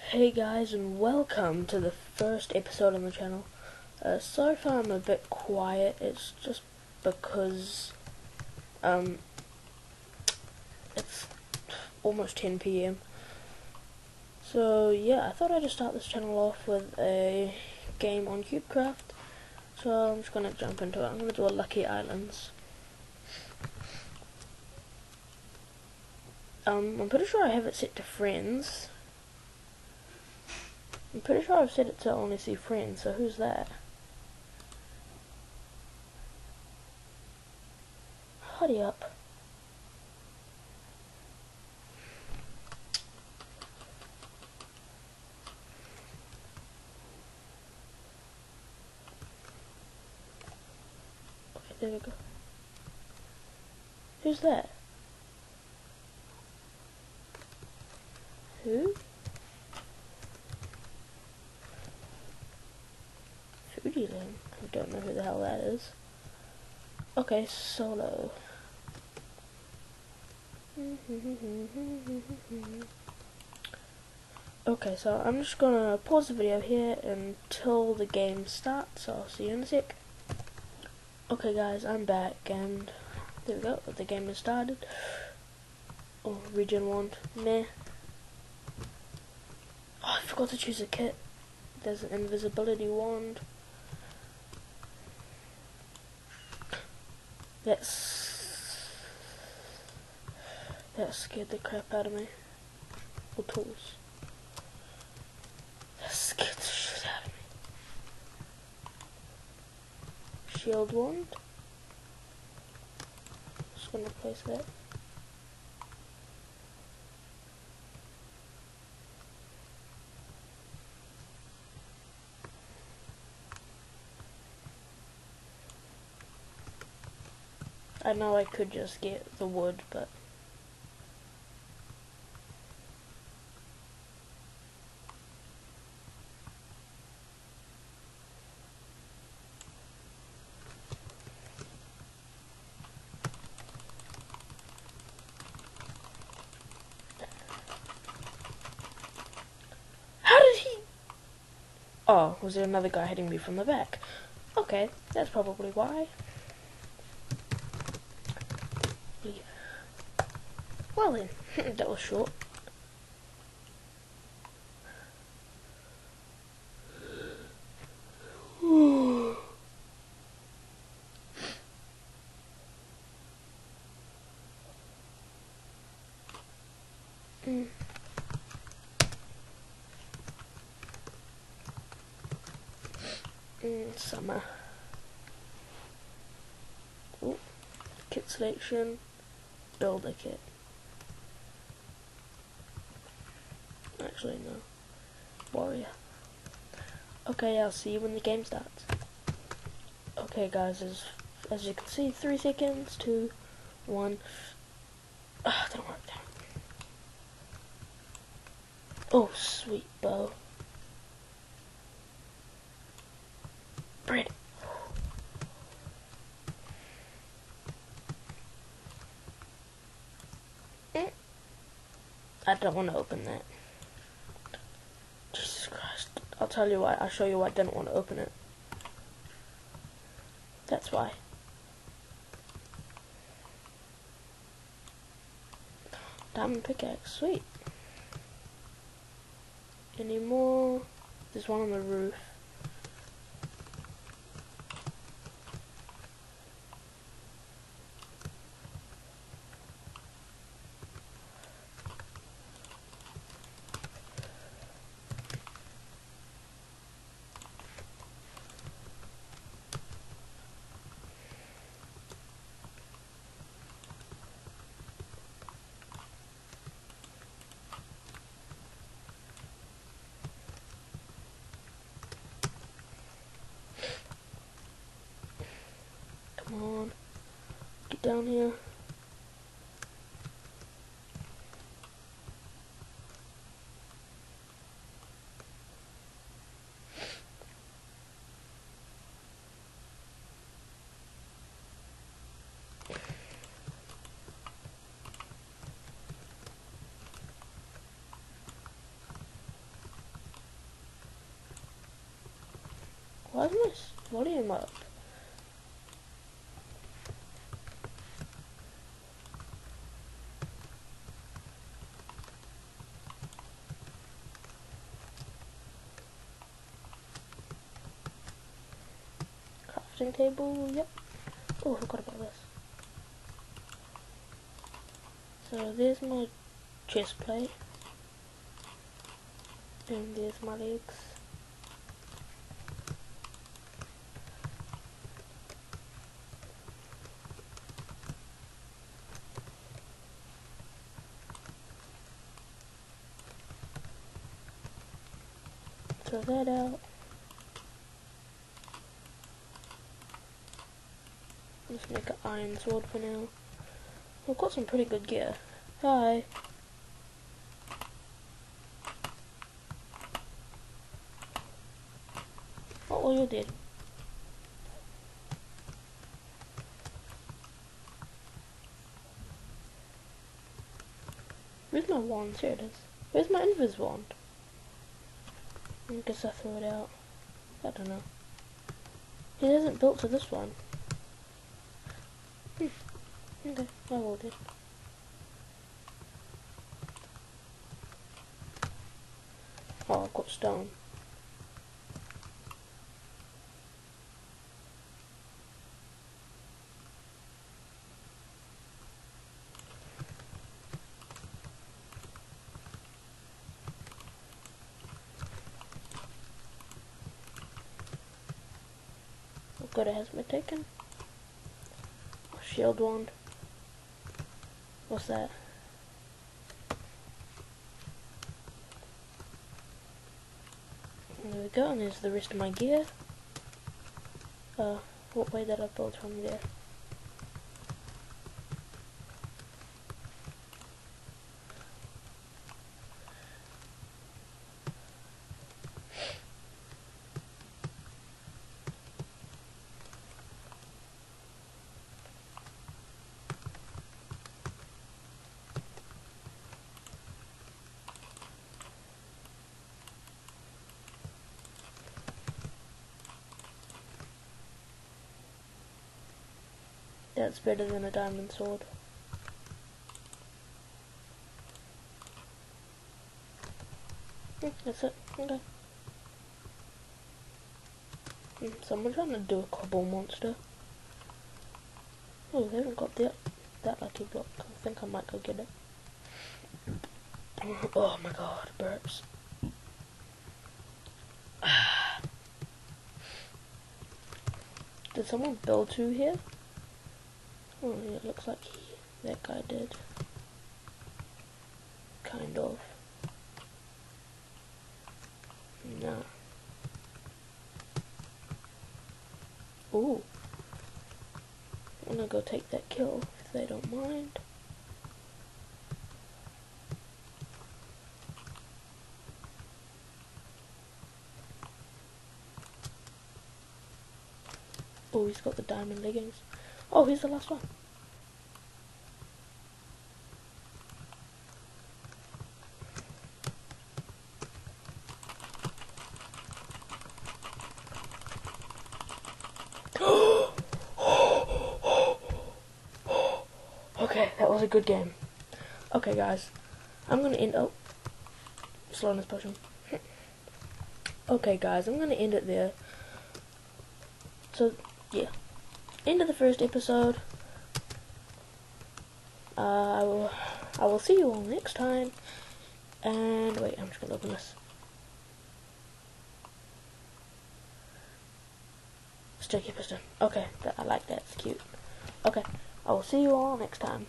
Hey guys, and welcome to the first episode on the channel. Sorry if I'm a bit quiet, it's just because it's almost 10 p.m. So yeah, I thought I'd just start this channel off with a game on CubeCraft. So I'm just gonna jump into it. I'm gonna do a Lucky Islands. I'm pretty sure I have it set to friends. I'm pretty sure I've set it to only see friends, so who's that? Hurry up. Okay, there we go. Who's that? Who? Foodie Ling. I don't know who the hell that is. Okay, solo. Okay, so I'm just gonna pause the video here until the game starts, so I'll see you in a sec. Okay guys, I'm back and there we go, the game has started. Oh, regen wand, meh. Oh, I forgot to choose a kit. There's an invisibility wand. That scared the crap out of me. Or tools. That scared the shit out of me. Shield wand. Just gonna place that. I know I could just get the wood, but how did he? Oh, was there another guy hitting me from the back? Okay, that's probably why. Well then, that was short. Summer. Ooh, kit selection. Build a kit. Actually, no. Warrior. Okay, I'll see you when the game starts. Okay, guys, as you can see, 3 seconds, 2, 1. Don't work down. Oh, sweet bow. Bread. I don't want to open that. Jesus Christ. I'll tell you why. I'll show you why I didn't want to open it. That's why. Diamond pickaxe. Sweet. Any more? There's one on the roof. Come on. Get down here. volume up. Crafting table, yep. Oh, I forgot about this. So there's my chest plate. And there's my legs. Throw that out. Let's make an iron sword for now. I've got some pretty good gear. Hi. Oh, you did. Where's my wand? Here it is. Where's my invis wand? I guess I threw it out. I don't know. It isn't built to this one. Okay, I will do. Oh, I've got stone. What good has been taken? Shield wand. What's that? There we go, and there's the rest of my gear. What way did I build from there? That's better than a diamond sword. That's it. Okay. Someone's trying to do a cobble monster. Oh, they haven't got that lucky block. I think I might go get it. Oh my god, burps. Did someone build two here? Oh, yeah, it looks like that guy did. Kind of. Nah. Ooh. I'm gonna go take that kill, if they don't mind. Oh, he's got the diamond leggings. Oh, he's the last one. Okay, that was a good game. Okay, guys, I'm gonna end. Oh, slowness potion. Okay, guys, I'm gonna end it there. So, yeah, end of the first episode. I will see you all next time. And wait, I'm just gonna open this. Sticky piston. Okay, I like that. It's cute. Okay, I will see you all next time.